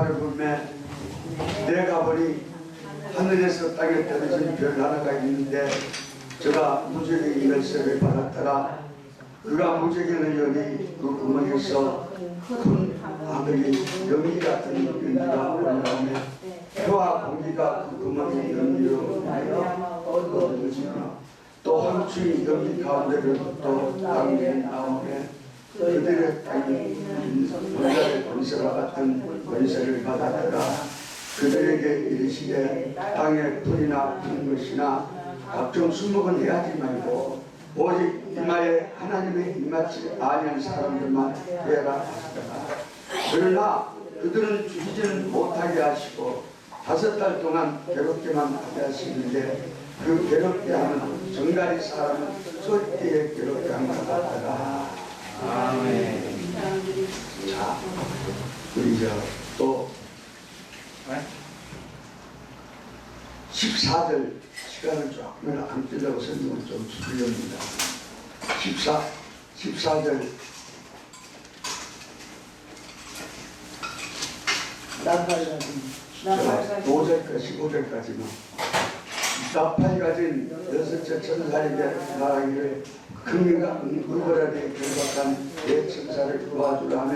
나를 보매 내가 보니 하늘에서 땅에 떨어진 별 하나가 있는데 저가 무지개 열쇠를 받았더라. 그가 무지개를 여니 그 구멍에서 큰 하늘이 연기 같은 연기가 올라오며 표와 공기가 그 구멍에 연기로 얻어지며 또 황충이 연기 가운데로 또 땅에 나오며 그들의 땅에 원자의 권세와 같은 권세를 받았더라. 그들에게 이르시되 땅에 풀이나 푸는 것이나 각종 수목은 해하지 말고 오직 이마에 하나님의 임하지 아니한 사람들만 해라 하시더라. 그러나 그들은 죽이지는 못하게 하시고 5달 동안 괴롭게만 하게 하시는데 그 괴롭게 하는 정갈이 사람은 절대에 괴롭게 한 것 같더라. 아멘. 자, 우리 또 14절 시간을 조금 안 뜨려고 설명을 좀 드리렵니다. 14절 나팔 15절까지만 나팔 가진 6째 천사에게 말하기를 금인과 물거라에 결박한 내 천사를 도와주라며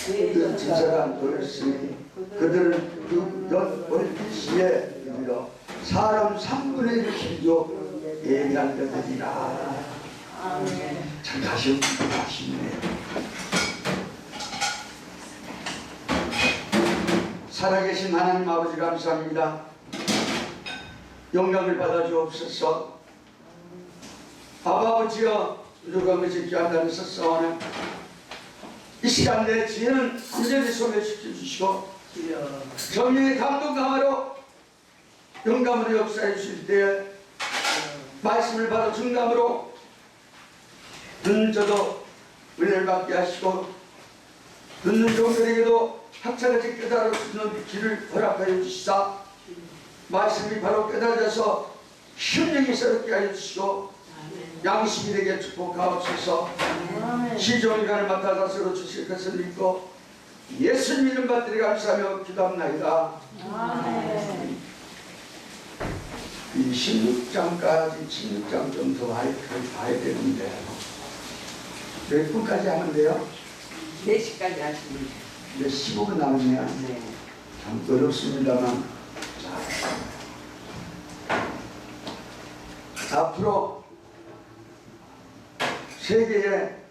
그 천사가 놓였으니 그들은 그 월기시에 이르러 사람 3분의 1 길조 예비한 것들이라. 참 다시 아쉽네요. 살아계신 하나님 아버지 감사합니다. 영광을 받아 주옵소서. 아버지여 부족함을 짓지 않다면서 싸우는 이 시간 내 지혜는 완전히 소멸시켜 주시고 성령의 감동 강화로 영감으로 역사해 주실 때에 말씀을 바로 증감으로 듣는 저도 은혜를 받게 하시고 듣는 종들에게도 학차같이 깨달을 수 있는 길을 허락하여 주시사 말씀이 바로 깨달아져서 심령이 새롭게 하여 주시고 양식이 되게 축복하옵소서. 시종일관을 맡아 다스려 주실 것을 믿고 예수님 이름 받들이 감사하며 기도합나이다. 이 16장까지 16장 좀 더 봐야 되는데 몇 분까지 하면 돼요? 4시까지 하시면 이제 15분 남았네요. 네. 참 어렵습니다만 앞으로 세계에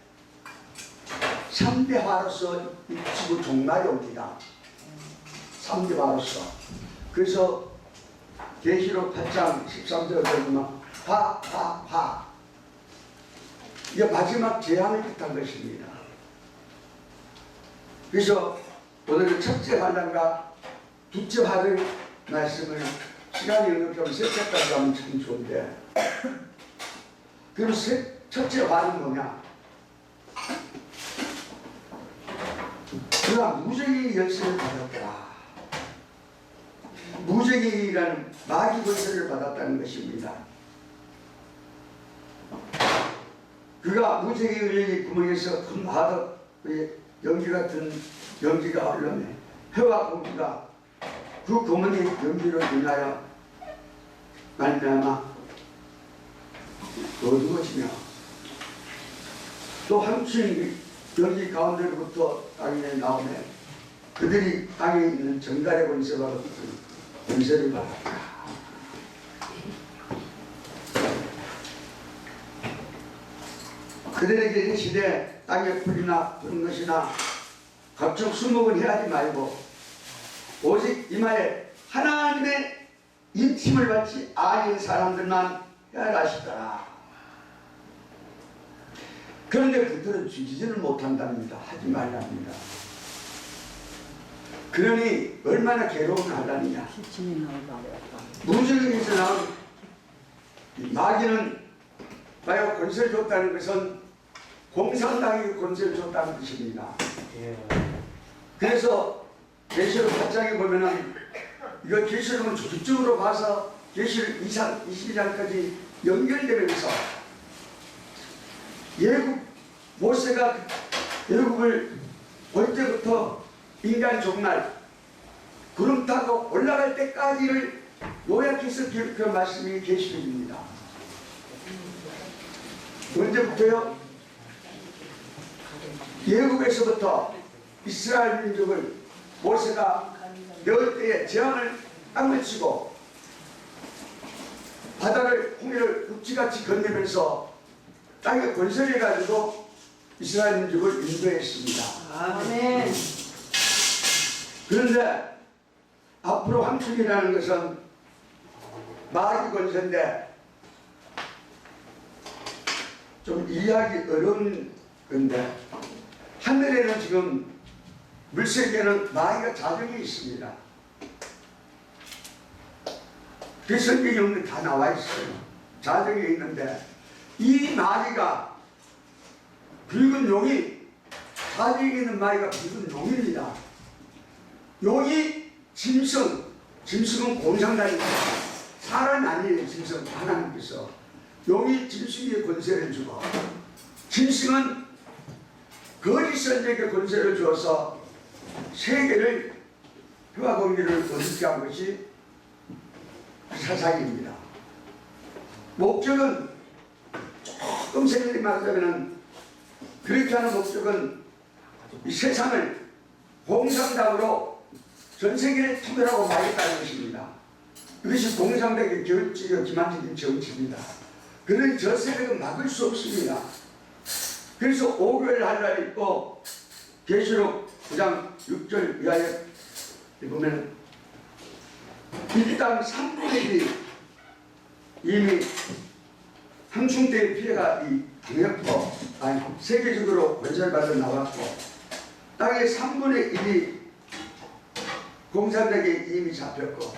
3대 화로서 지구 종말이 옵니다. 3대 화로서. 그래서 계시록 8장 13절에 보면 화 이게 마지막 재앙을 뜻한 것입니다. 그래서 오늘 첫째 환란과 둘째 화를 말씀을 시간이 있는 좀 셋째까지 하면 참 좋은데 그럼 첫째 화는 뭐냐? 그가 무적의 열쇠를 받았더라. 무적이라는 마귀 권세를 받았다는 것입니다. 그가 무적의 구멍에서 큰 화덕 연기 같은 연기가 흘러내 회와 공기가 그 구멍의 연기로 인하여 말미암아 어두워지며 또 한층 연기 가운데로부터 땅에 나오며 그들이 땅에 있는 정갈의 권세와 같은 권세를 받았다. 그들에게 이르시되 땅에 풀이나 푸는 것이나 각종 수목은 해하지 말고 오직 이마에 하나님의 인침을 받지 아닌 사람들만 해야 하시더라. 그런데 그들은 죽이지를 못한답니다. 하지 말랍니다. 그러니 얼마나 괴로운 환란이냐. 무적에서 나온 마귀는 만약 권세를 줬다는 것은 공산당이 권세를 줬다는 뜻입니다. 그래서 계시록 8장에 보면은 이거 계시록은 조직적으로 봐서 계시록 22장까지 연결되면서 예국 모세가 예국을 볼 때부터 인간 종말 구름 타고 올라갈 때까지를 요약해서 기록한 말씀이 계시록입니다. 언제부터요? 예국에서부터 이스라엘 민족을 모세가 열 때에 재앙을 땅을 치고 바다를 홍해를 육지같이 건너면서 땅에 건설해가지고 이스라엘 민족을 인도했습니다. 아멘. 그런데 앞으로 황충이라는 것은 마귀 권세인데 좀 이해하기 어려운 건데, 하늘에는 지금 물세계는 마귀가 자정이 있습니다. 그 성경에 없는 다 나와 있어요. 자정이 있는데 이 마귀가 붉은 용이, 자정에 있는 마귀가 붉은 용입니다. 용이 짐승은 공상단입니다. 사람이 아니에요. 짐승 하나님께서 용이 짐승에게 권세를 주고, 짐승은 거짓 선지에게 권세를 주어서 세계를 평화 공의를 얻게 한 것이 사상입니다. 목적은 조금 세밀히 말하자면, 그렇게 하는 목적은 이 세상을 공산당으로 전 세계를 통일하고 말겠다는 것입니다. 이것이 공산당의 기만적인 정치입니다. 그런 저 세력은 막을 수 없습니다. 그래서 5교회를 할 날이 있고, 계시록 9장 6절 이하에 보면 일당 3분의 1이 이미 함충 때의 피해가 당했고, 세계적으로 건설받아 나왔고, 땅의 3분의 1이 공산당에 이미 잡혔고,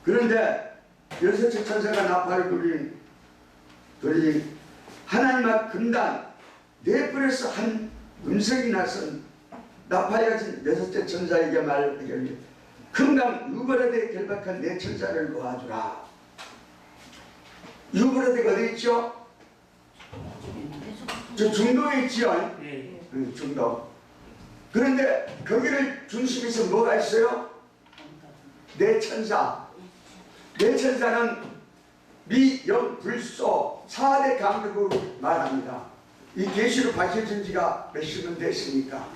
그런데 여섯째 천사가 나팔을 불리니 하나님 앞 금단 네 뿔에서 한 음성이 나선 나팔이 가진 여섯째 천사에게 말하기를, 금강 유브라데 결박한 네 천사를 놓아주라. 유브라데가 어디 있죠? 저 중동에 있지요. 중동. 그런데 거기를 중심에서 뭐가 있어요? 네 천사. 네 천사는 미, 영, 불소 4대 강력으로 말합니다. 이 계시로 밝혀진 지가 몇십 년 됐으니까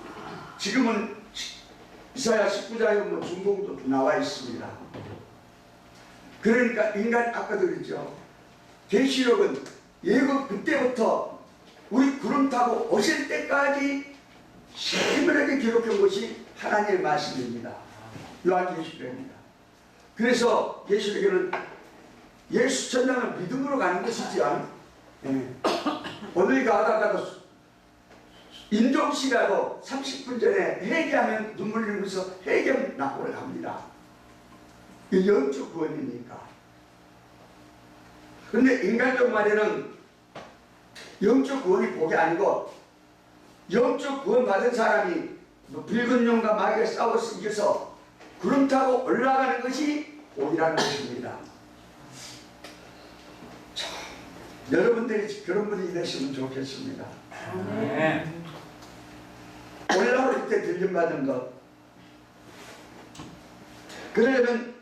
지금은 이사야 19장에 보면 중동도 나와 있습니다. 그러니까 인간, 아까도 그랬죠. 계시록은 예고 그때부터 우리 구름 타고 오실 때까지 세밀하게 기록한 것이 하나님의 말씀입니다. 요한계시록입니다. 그래서 계시록에는 예수 전당을 믿음으로 가는 것이지요. 오늘 가다가도 인종시라도 30분 전에 회개하면 눈물 흘리면서 회개하면 낙원을 갑니다. 이 영적 구원이니까. 그런데 인간적 말에는 영적 구원이 복이 아니고, 영적 구원 받은 사람이 붉은 용과 마귀가 싸워서 이겨서 구름 타고 올라가는 것이 복이라는 것입니다. 참, 여러분들이 그런 분이 되시면 좋겠습니다. 올라올 때 들림받은 것, 그러려면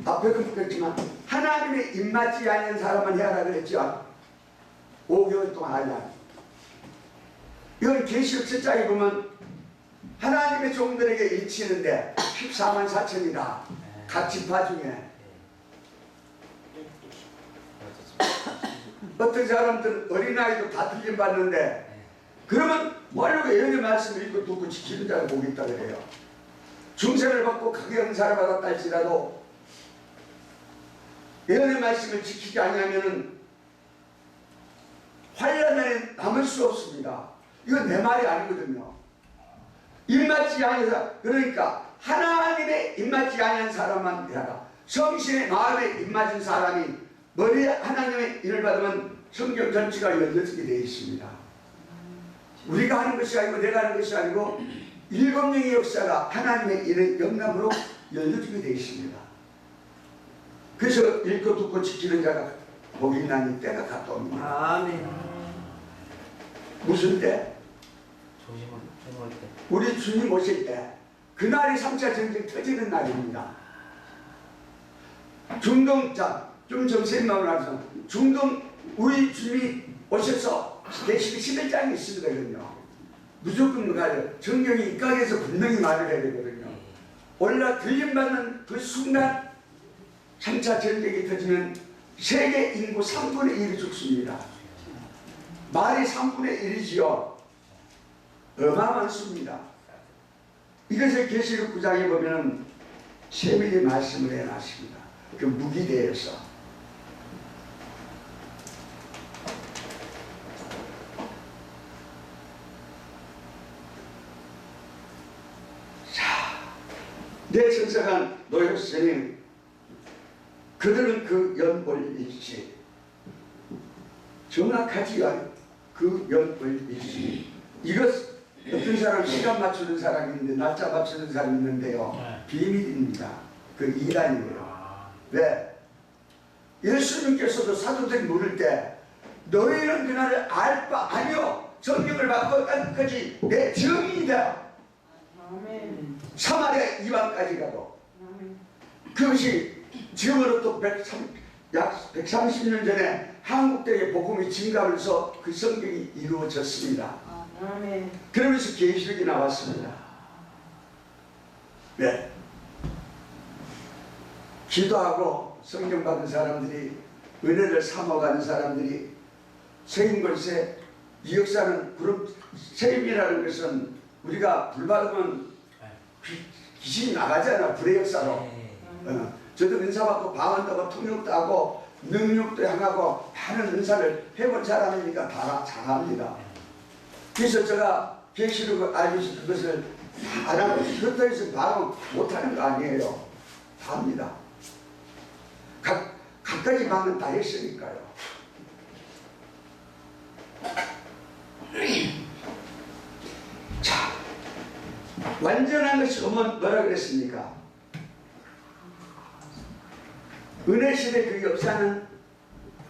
앞에도 그랬지만 하나님의 입맞지 않는 사람은 해야 그랬죠. 5개월 동안 하려. 이건 계시록 7장에 보면 하나님의 종들에게 일치했는데 14만 4천이다. 각 지파 중에. 어떤 사람들은 어린아이도 다 들림받는데, 그러면 뭐라고 예언의 말씀을 읽고 듣고 지키는 자가 복이 있다 그래요. 중생을 받고 강경 은사를 받았다 할지라도 예언의 말씀을 지키지 아니하면은 환란에 남을 수 없습니다. 이건 내 말이 아니거든요. 입맞지 않은 사람, 그러니까 하나님의 입맞지 않은 사람만 되라. 성신의 마음에 입맞은 사람이 머리에 하나님의 일을 받으면 성경 전체가 열려지게 되어 있습니다. 우리가 하는 것이 아니고 내가 하는 것이 아니고 일곱 명의 역사가 하나님의 일의 영감으로 열려지게 되어 있습니다. 그래서 읽고 듣고 지키는 자가 복이 있나니 때가 가까웁니다. 아멘. 무슨 때? 조심할 때. 우리 주님 오실 때. 그날이 3차 전쟁 터지는 날입니다. 중동, 자, 좀 정세만 나서 중동 우리 주님이 오셔서 계시록 11장에 있으거든요. 무조건 가요. 성경이 입각해서 분명히 말을 해야 되거든요. 올라 들림받는 그 순간 3차 전쟁이 터지면 세계 인구 3분의 1이 죽습니다. 말이 3분의 1이지요. 어마어마한 수입니다. 이것을 계시록 9장에 보면 세밀히 말씀을 해놨습니다. 그 무기대에서. 자, 내 선생한 노역스님, 그들은 그 연월일시, 정확하지요. 그 연월일시. 이것 어떤 사람 시간 맞추는 사람이 있는데 날짜 맞추는 사람이 있는데요. 비밀입니다. 그 이단이에요. 왜? 예수님께서도 사도들이 물을 때 너희는 그날을 알 바 아니요. 성령을 받고 땅까지 내 증인이다. 사마리아 이방까지 가도. 그것이 지금으로부터 약 130년 전에 한국 땅에 복음이 증가하면서 그 성경이 이루어졌습니다. 그러면서 계시록이 나왔습니다. 네. 기도하고 성령 받은 사람들이, 은혜를 삼아가는 사람들이 세임걸세, 이 역사는 그런 세임이라는 것은 우리가 불 받으면 귀신이 나가잖아. 불의 역사로. 저도 은사 받고 방언도 통역도 하고 능력도 향하고 많은 은사를 해본 사람이니까 다 잘합니다. 그래서 제가 계시록을 알려서 그것을 다 알아고 그렇다고 해서 방언 못하는 거 아니에요. 다 합니다. 각가지 방언 다 했으니까요. 자, 완전한 것이 뭐라 그랬습니까? 은혜 시대 그 역사는,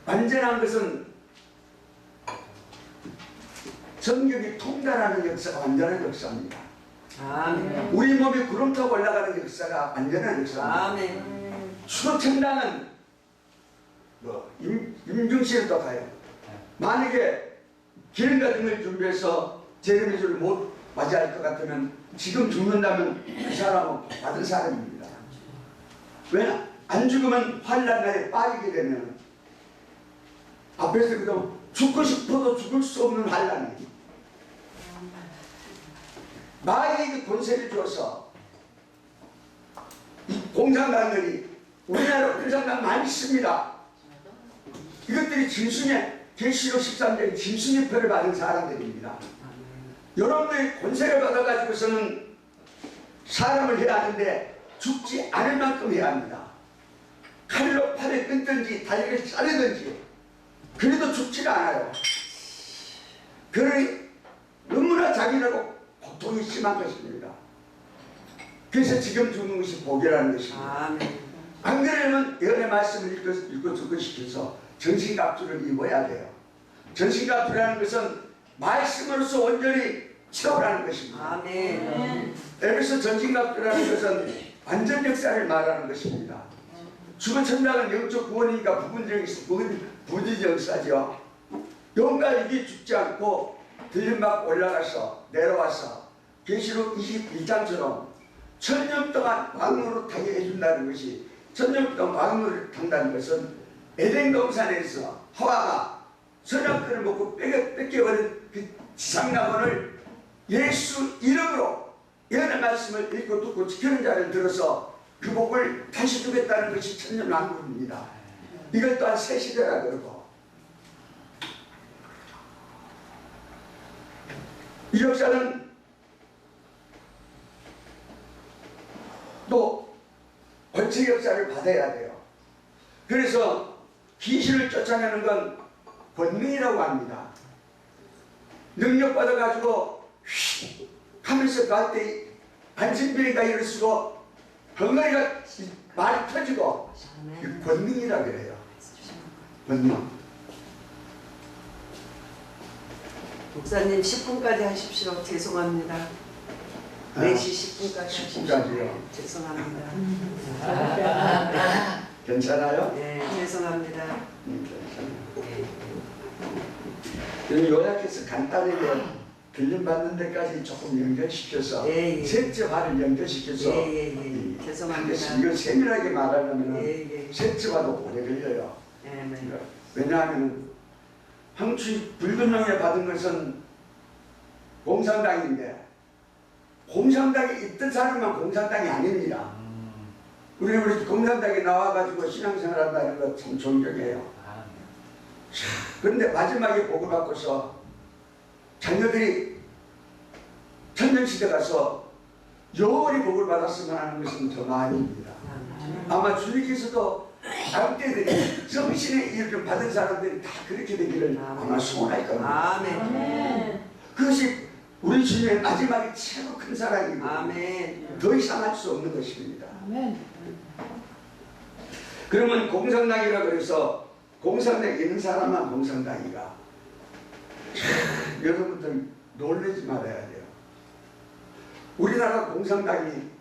완전한 것은 성경이 통달하는 역사가 완전한 역사입니다. 아멘. 우리 몸이 구름 타고 올라가는 역사가 완전한 역사입니다. 아멘. 수도천당은 임중시에도 가요. 만약에 기름과 등을 준비해서 제르미주를 못 맞이할 것 같으면 지금 죽는다면 그 사람은 받은 사람입니다. 왜? 안 죽으면 환난에 빠지게 되면 앞에서 그럼 죽고 싶어도 죽을 수 없는 환난이, 마귀에게 권세를 줘서 이 공산당들이, 우리나라 공산당 많이 있습니다. 이것들이 진순의 계시록 13장 진순의 표를 받은 사람들입니다. 여러분들이 권세를 받아가지고서는 사람을 해야 하는데 죽지 않을 만큼 해야 합니다. 칼로 팔을 끊든지 다리를 자르든지 그래도 죽지가 않아요. 그러니 너무나 자기라고 고통이 심한 것입니다. 그래서 지금 죽는 것이 복이라는 것입니다. 안 그러면 예언의 말씀을 읽고 죽고시켜서 전신갑주를 입어야 돼요. 전신갑주라는 것은 말씀으로서 온전히 채우라는 것입니다. 아멘. 에베소 전신갑주라는 것은 완전 역사를 말하는 것입니다. 죽은 천당은 영적 구원이니까 부분적 역사죠. 영과 이게 죽지 않고 들림받고 올라가서 내려와서 계시록 21장처럼 1000년 동안 왕노릇 하게 해준다는 것이, 1000년 동안 왕노릇 한다는 것은 에덴 동산에서 하와가 선악과를 먹고 뺏겨버린 그 지상낙원을 예수 이름으로 예언의 말씀을 읽고 듣고 지키는 자를 들어서 그 복을 다시 주겠다는 것이 천년왕국입니다. 이것 또한 새 시대라 그러고, 이 역사는 또 권세 역사를 받아야 돼요. 그래서 귀신을 쫓아내는 건 권능이라고 합니다. 능력 받아가지고 휙 하면서 갈 때 안진병이가 일어서고 덩어리가 말이 터지고, 권능이라 그래요. 권능. 목사님 10분까지 하십시오. 죄송합니다. 4시 10분까지 10분까지요. 죄송합니다. 괜찮아요? 네, 죄송합니다. 괜찮아요. 요약해서 간단하게 들림받는 데까지 조금 연결시켜서 예, 예. 셋째 화를 연결시켜서 예. 죄송합니다. 이거 세밀하게 말하려면 예. 셋째 화도 오래 걸려요. 네. 왜냐하면 황춘 붉은령에 받은 것은 공산당인데 공산당에 있던 사람만 공산당이 아닙니다. 우리 공산당에 나와가지고 신앙생활한다는 거 참 존경해요. 그런데 마지막에 복을 받고서 자녀들이 천년시대 가서 영원히 복을 받았으면 하는 것은 저 마음입니다. 아마 주님께서도 장대들이 정신의 일을 받은 사람들이 다 그렇게 되기를 아마 소원할 겁니다. 아멘. 그것이 우리 주님의 마지막에 최고 큰 사랑이고 아멘. 더 이상 할 수 없는 것입니다. 아멘. 그러면 공산당이라 그래서 공산당에 있는 사람만 공산당이가 여러분들 놀라지 말아야 돼요. 우리나라 공산당이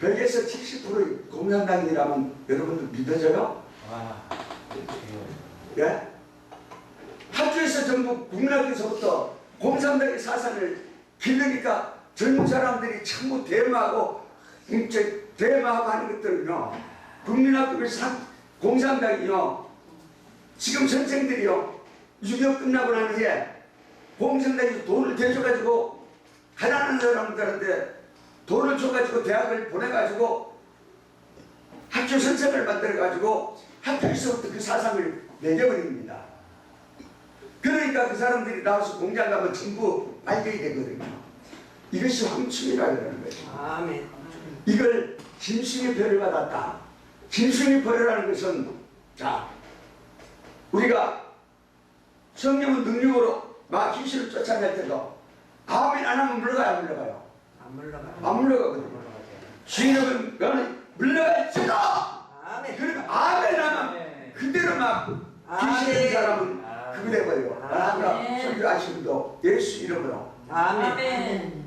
100에서 70% 공산당이라면 여러분들 믿어져요? 예? 학교에서 전부 국민학교에서부터 공산당의 사상을 기르니까 젊은 사람들이 전부 대마하고 대마하고 하는 것들은요, 국민학교에서 공산당이요, 지금 선생들이요, 6.25 끝나고 난 후에 공산당이 돈을 대줘가지고 가난한 사람들한테 돈을 줘가지고 대학을 보내가지고 학교 선생을 만들어가지고 학교에서부터 그 사상을 매겨버립니다. 그러니까 그 사람들이 나와서 공장 가면 전부 발견이 되거든요. 이것이 황충이라 그러는 거죠. 아멘. 이걸 짐승의 벌을 받았다. 짐승의 벌이라는 것은, 자, 우리가 성령은 능력으로 막 귀신을 쫓아낼 때도 아멘 안 하면 물러가요, 안 물러가요? 안 물러가. 안 물러가거든요. 주인은 너는 물러갈지다. 아멘. 그리고 아멘 하면 그대로 막 귀신 있는 사람은 그거 돼버려요. 아까 설교 하신 분도 예수 이름으로. 아멘.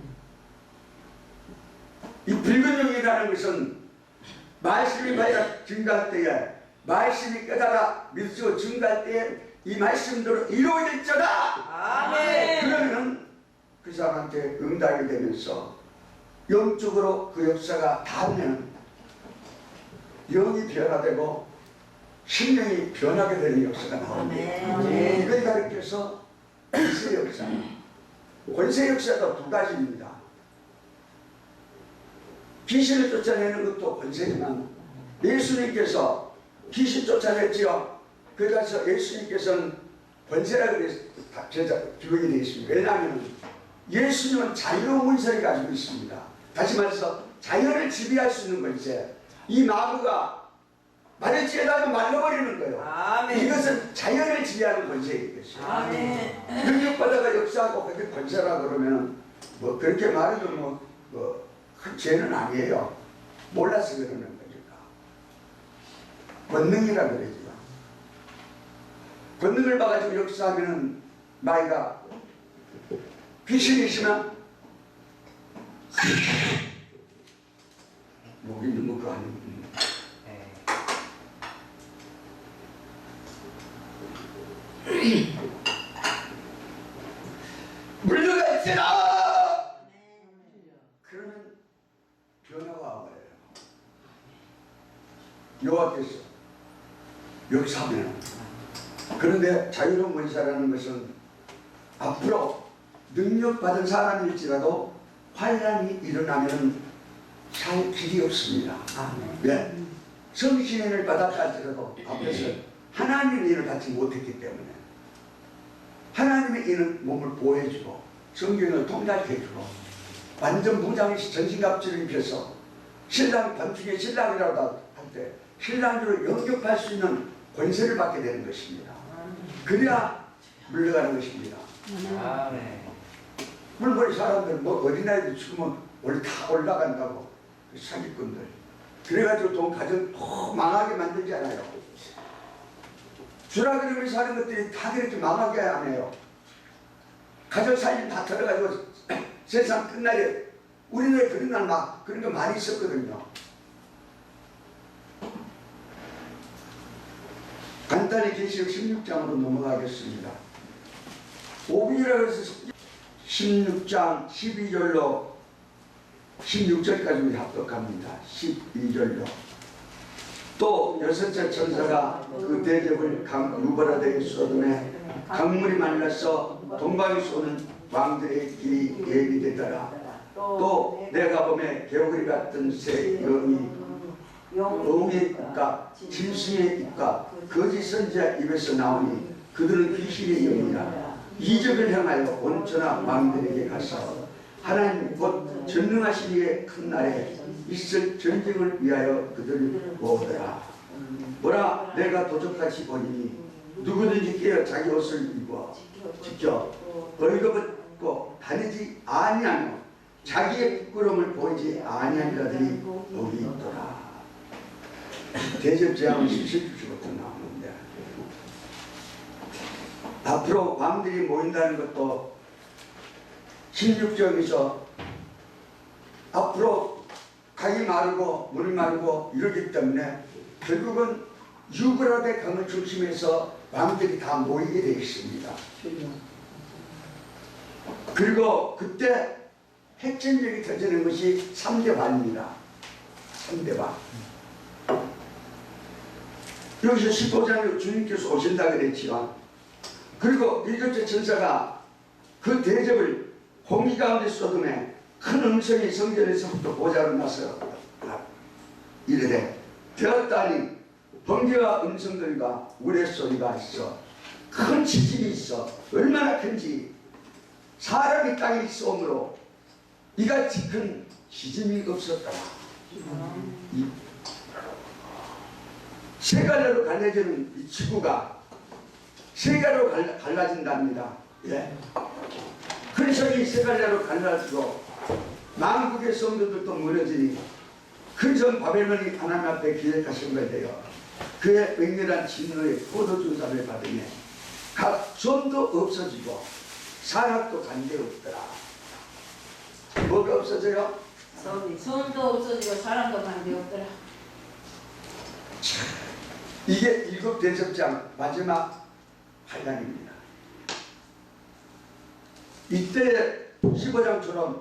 이 붉은 영이라는 것은 말씀이 받아 증가할 때에, 말씀이 깨달아 믿으시고 증가할 때에 이 말씀대로 이루어질지어다. 아멘. 그러면 그 사람한테 응답이 되면서 영적으로 그 역사가 닿으면 영이 변화되고 심령이 변하게 되는 역사가 나옵니다. 아멘. 이걸 가르쳐서 권세 역사. 권세 역사도 두 가지입니다. 귀신을 쫓아내는 것도 권세지만 예수님께서 귀신 쫓아냈지요. 그래서 예수님께서는 권세라 그래서 기록이 되어 있습니다. 왜냐하면 예수님은 자유로운 권세를 가지고 있습니다. 다시 말해서 자연을 지배할 수 있는 권세. 이 나무가 말을지어다 하면 말라버리는 거예요. 아멘. 이것은 자연을 지배하는 권세인 것이에요. 아멘. 능력받아가 역사하고 그게 권세라 그러면 뭐 그렇게 말해도 큰 죄는 아니에요. 몰라서 그러는 거니까. 권능이라 그러죠. 권능을 봐가지고 역사하면은 나이가 귀신이 있으면 목이 너무 그 아니고 물러갈지라. 그러면 변화가 와요. 여호와께서 역사하면. 그런데 자유로운 권세라는 것은 앞으로 능력받은 사람일지라도 환란이 일어나면 살 길이 없습니다. 아멘. 네. 성신을 받았다 할지라도 앞에서 하나님의 일을 받지 못했기 때문에 하나님의 일은 몸을 보호해주고 성경을 통달해주고 완전 무장의 전신갑주를 입혀서 신랑 밤중에 신랑이라고 할 때 신랑으로 영접할 수 있는 권세를 받게 되는 것입니다. 그래야 물러가는 것입니다. 물론 사람들 뭐 어린아이들 죽으면 원래 다 올라간다고 그 사기꾼들 그래가지고 돈 가정 더 망하게 만들잖아요. 주라 그러면서 하는 것들이 다 그렇게 망하게 안 해요. 가정 살림 다 털어가지고 세상 끝나게 우리나라에 그런 날 막 그런 거 많이 있었거든요. 간단히 계시록 16장으로 넘어가겠습니다. 오비라고 해서 16장 12절로 16절까지 우리 합독합니다. 12절로. 또 여섯째 천사가 그 대접을 유브라데에 쏟음에 강물이 말라서 동방에 쏘는 왕들의 길이 예비되더라. 또 내가 보매 개구리 같은 새 영이 영의 입과 짐승의 입과 거짓 선지자 입에서 나오니 그들은 귀신의 영이라. 이적을 행하여 온천하 왕들에게 가서 하나님 곧 전능하신 이의 큰 날에 있을 전쟁을 위하여 그들을 모으더라. 뭐라 내가 도적같이 보니 누구든지 깨어 자기 옷을 입어 지켜 벌거벗고 다니지 아니하며 자기의 부끄러움을 보이지 아니한 자들이 거기 있더라. 대접제한은 17주부터 나오는데 앞으로 왕들이 모인다는 것도 16절에서 앞으로 강이 마르고 물이 마르고 이러기 때문에 결국은 유브라데 강을 중심해서 왕들이 다 모이게 되어 있습니다. 그리고 그때 핵전쟁이 터지는 것이 3대반입니다. 3대반. 여기서 15장에 주님께서 오신다 그랬지만 그리고 일곱째 천사가 그 대접을 공기 가운데 쏟음에 큰 음성이 성전에서부터 보좌로 나서 이르되 되었다니 번개와 음성들과 우레소리가 있어 큰 지진이 있어 얼마나 큰지 사람이 땅에 있어오므로 이같이 큰 지진이 없었더라. 세 갈래로 갈라지는 이 지구가 세 갈래로 갈라진답니다. 예. 그래서 이 세 갈래로 갈라지고 만국의 성도들도 무너지니 큰 전 바벨론이 하나님 앞에 기획하신 것이되어 그의 맹렬한 진노의 포도주사를 받으며 각 존도 없어지고 산악도 간데없더라. 뭐가 없어져요? 손도 없어지고 사람도 관계없더라. 이게 일곱 대접장 마지막 8단입니다. 이때 15절처럼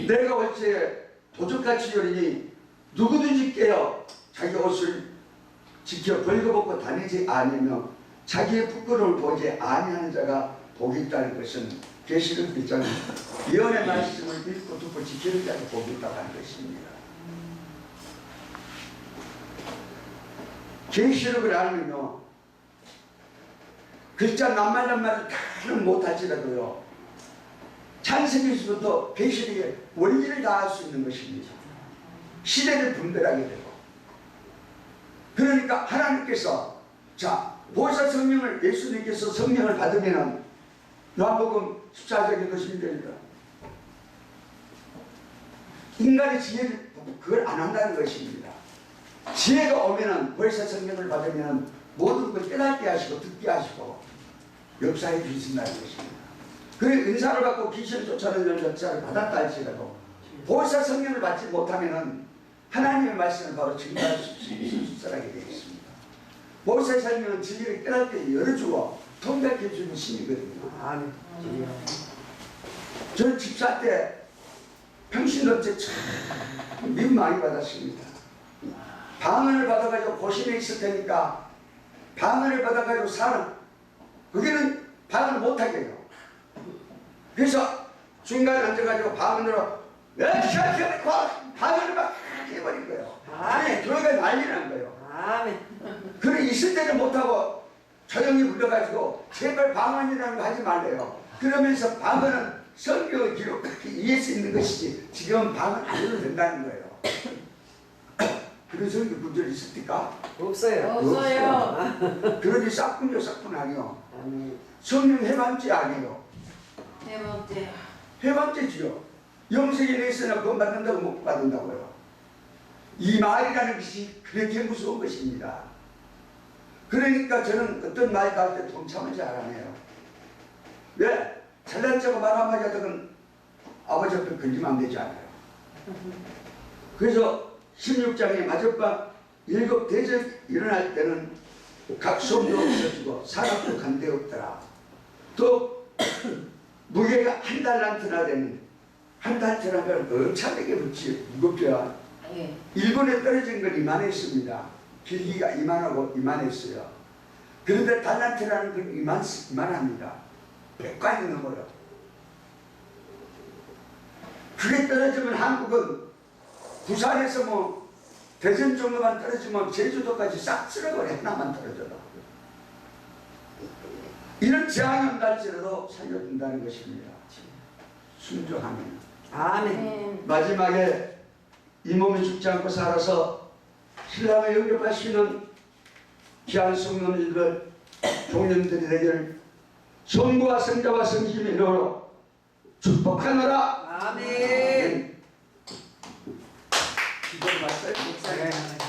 내가 어째 도적같이 여리니 누구든지 깨어 자기 옷을 지켜 벌거벗고 다니지 아니며 자기의 부끄러움을 보지 아니하는 자가 복이 있다는 것은 계시록 1장 예언의 말씀을 읽고 듣고 지키는 자가 복이 있다고 하는 것입니다. 계시록을 알면요 글자 낱말을 다는 못할지라도요 창세기에서부터 계시록의 원리를 다 알 수 있는 것입니다. 시대를 분별하게 되고 그러니까 하나님께서 자 보혜사 성령을 예수님께서 성령을 받으면 요한복음 14장 20절입니다. 인간의 지혜를 그걸 안 한다는 것입니다. 지혜가 오면은 보혜사 성령을 받으면 모든 걸 깨닫게 하시고 듣게 하시고 역사해 주신다는 것입니다. 그 은사를 받고 귀신을 쫓아내는 역사를 받았다 할지라도 보혜사 성령을 받지 못하면은 하나님의 말씀을 바로 증거할 수 있게 되어 있습니다. 보혜사 성령은 진리를 깨닫게 열어주고 통달해 주는 신이거든요. 아멘. 저는 집사 때 평신도체 참 미움 많이 받았습니다. 방언을 받아가지고 고심에 있을 테니까 방언을 받아가지고 사는 그게는 방언을 못하게 해요. 그래서 중간에 앉아가지고 방언으로 방언을 막 해버린 거예요. 안에 교회가 난리 난 거예요. 아멘. 그래 있을 때는 못하고 조용히 불러가지고 제발 방언이라는 거 하지 말래요. 그러면서 방언은 성경의 기록 이해할 수 있는 것이지 지금 방언 안 해도 된다는 거예요. 그런 성경 구절이 있습니까? 없어요. 없어요. 그러니 싹군요 싹군 아니요. 아멘. 성령 해방죄 아니에요. 네 번째. 해방죄지요. 영생에 내있으나 그건 받는다고 못 받는다고요. 이 말이라는 것이 그렇게 무서운 것입니다. 그러니까 저는 어떤 말 할 때 동참을 잘 안 해요. 왜? 잘난 척하고 말 한마디 하다간 아버지 앞에 걸리면 안 되지 않아요. 그래서 16장에 마지막 7 대적이 일어날 때는 각 소도 없어지고 사람도 간데 없더라. 또 무게가 1달란트나 되는, 1달란트라면 엄청나게 무겁죠. 예. 일본에 떨어진 건 이만했습니다. 길기가 이만하고 이만했어요. 그런데 달란트라는 건 이만합니다. 100관이 넘어요. 그게 떨어지면 한국은 부산에서 뭐 대전 정도만 떨어지면 제주도까지 싹 쓸어버려. 하나만 떨어져도. 이런 재앙이 온달지라도 살려준다는 것입니다. 순종하면. 아멘. 마지막에 이 몸이 죽지 않고 살아서 신랑을 영접할 수 있는 귀한 성도님들 종년들이 되기를 성부와 성자와 성심의 이름으로 축복하노라. 아멘. 기도를 봤어요? 목사님.